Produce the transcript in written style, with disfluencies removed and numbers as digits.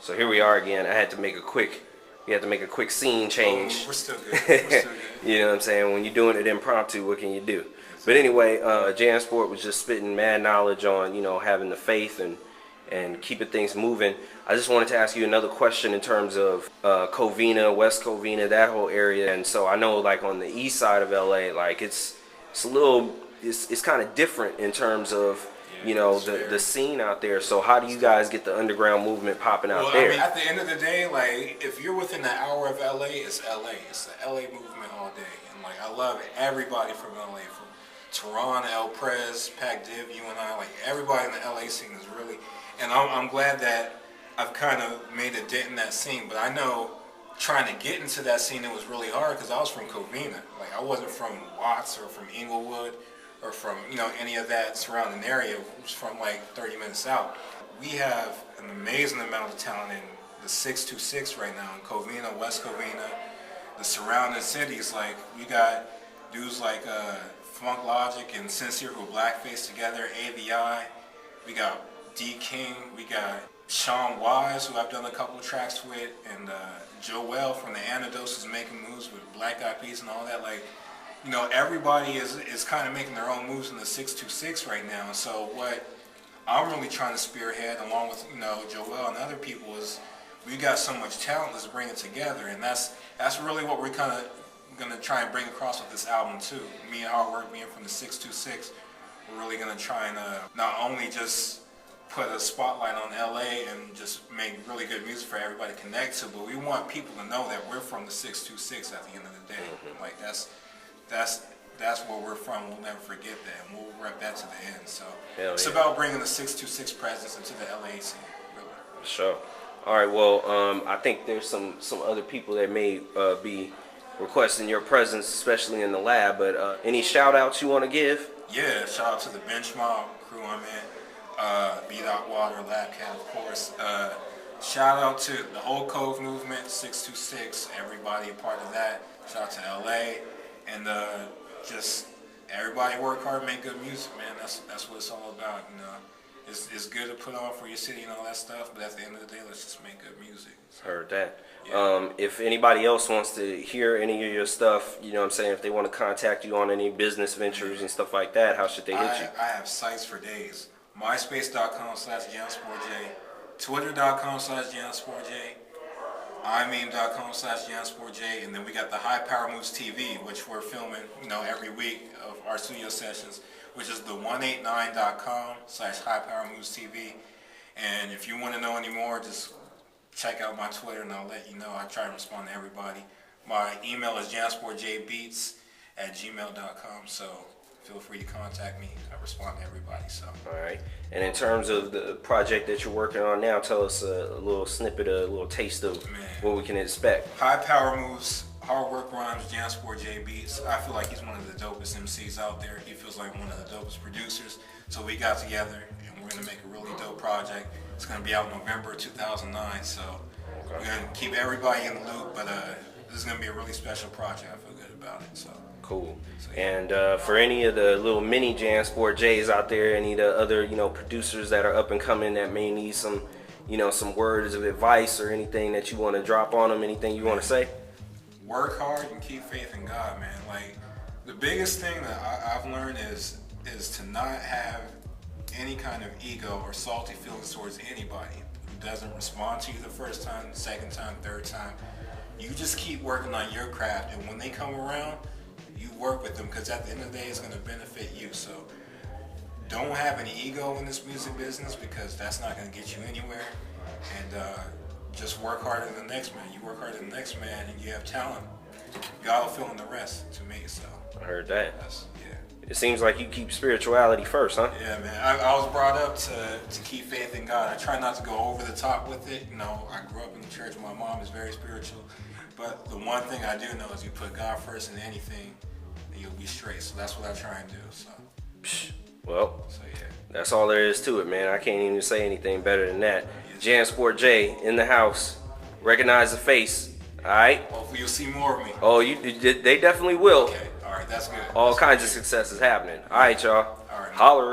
So here we are again. We had to make a quick scene change. We're still good. We're still good. You know what I'm saying? When you're doing it impromptu, what can you do? But anyway, Jansport was just spitting mad knowledge on, having the faith and keeping things moving. I just wanted to ask you another question in terms of Covina, West Covina, that whole area. And so I know, like, on the east side of LA, like it's kind of different in terms of the scene out there. So how do you guys get the underground movement popping out there? I mean, at the end of the day, like, if you're within an hour of LA, it's LA. It's the LA movement all day. And like, I love everybody from LA, from Tehran, El Prez, Pac Div, you and I, like, everybody in the LA scene is really, and I'm glad that I've kind of made a dent in that scene. But I know trying to get into that scene, it was really hard because I was from Covina. Like, I wasn't from Watts or from Inglewood or from, any of that surrounding area. It was from like 30 minutes out. We have an amazing amount of talent in the 626 right now in Covina, West Covina, the surrounding cities. Like, we got dudes like Funk Logic and Sincere who blackface together, AVI. We got D King. We got Sean Wise, who I've done a couple of tracks with, and Joel from the Antidotes is making moves with Black Eyed Peas and all that. Like, everybody is kind of making their own moves in the 626 right now. So what I'm really trying to spearhead, along with Joel and other people, is we got so much talent. Let's bring it together, and that's really what we're kind of gonna try and bring across with this album too. Me and Hard Work being from the 626, we're really gonna try and not only just put a spotlight on LA and just make really good music for everybody to connect to, but we want people to know that we're from the 626 at the end of the day. Like, that's where we're from. We'll never forget that, and we'll rep that to the end. So it's about bringing the 626 presence into the LA scene, really. Sure. All right. Well, I think there's some other people that may be requesting your presence, especially in the lab. But any shout outs you want to give? Yeah, shout out to the Bench Mob crew I'm in, B. Water, Lab Cat, of course. Shout out to the whole Cove movement, 626, everybody a part of that. Shout out to LA, and just everybody work hard, make good music, man. That's what it's all about, It's good to put on for your city and all that stuff, but at the end of the day, let's just make good music. So, heard that. Yeah. If anybody else wants to hear any of your stuff, if they want to contact you on any business ventures and stuff like that, how should they hit you? I have sites for days. MySpace.com/JansportJ, Twitter.com/JansportJ, iMeme.com/JansportJ, and then we got the High Power Moves TV, which we're filming, every week of our studio sessions, which is the 189.com/High Power Moves TV. And if you want to know any more, just check out my Twitter and I'll let you know. I try to respond to everybody. My email is jansportjbeats@gmail.com, so feel free to contact me. I respond to everybody. So. All right. And in terms of the project that you're working on now, tell us a little snippet, a little taste of what we can expect. High Power Moves, Hard Work Rhymes, Jansport J Beats. I feel like he's one of the dopest MCs out there. He feels like one of the dopest producers. So we got together and we're going to make a really dope project. It's going to be out in November 2009. So we're going to keep everybody in the loop, but this is going to be a really special project. I feel good about it. So. Cool. So, yeah. And for any of the little mini Jansport J's out there, any of the other producers that are up and coming that may need some some words of advice or anything that you want to drop on them, anything you want to say? Work hard and keep faith in God, man. Like, the biggest thing that I've learned is to not have any kind of ego or salty feelings towards anybody who doesn't respond to you the first time, second time, third time. You just keep working on your craft, and when they come around, you work with them, because at the end of the day, it's going to benefit you. So don't have any ego in this music business, because that's not going to get you anywhere. And just work harder than the next man. You work harder than the next man, and you have talent. God will fill in the rest, to me. So I heard that. Yeah. It seems like you keep spirituality first, huh? Yeah, man. I was brought up to keep faith in God. I try not to go over the top with it. I grew up in the church. My mom is very spiritual. But the one thing I do know is you put God first in anything, and you'll be straight. So that's what I try and do. So. Well, So yeah. that's all there is to it, man. I can't even say anything better than that. Jansport J in the house. Recognize the face. All right. Hopefully you'll see more of me. Oh, they definitely will. Okay. All right. That's good. All kinds of success is happening. All right, y'all. All right. Holler.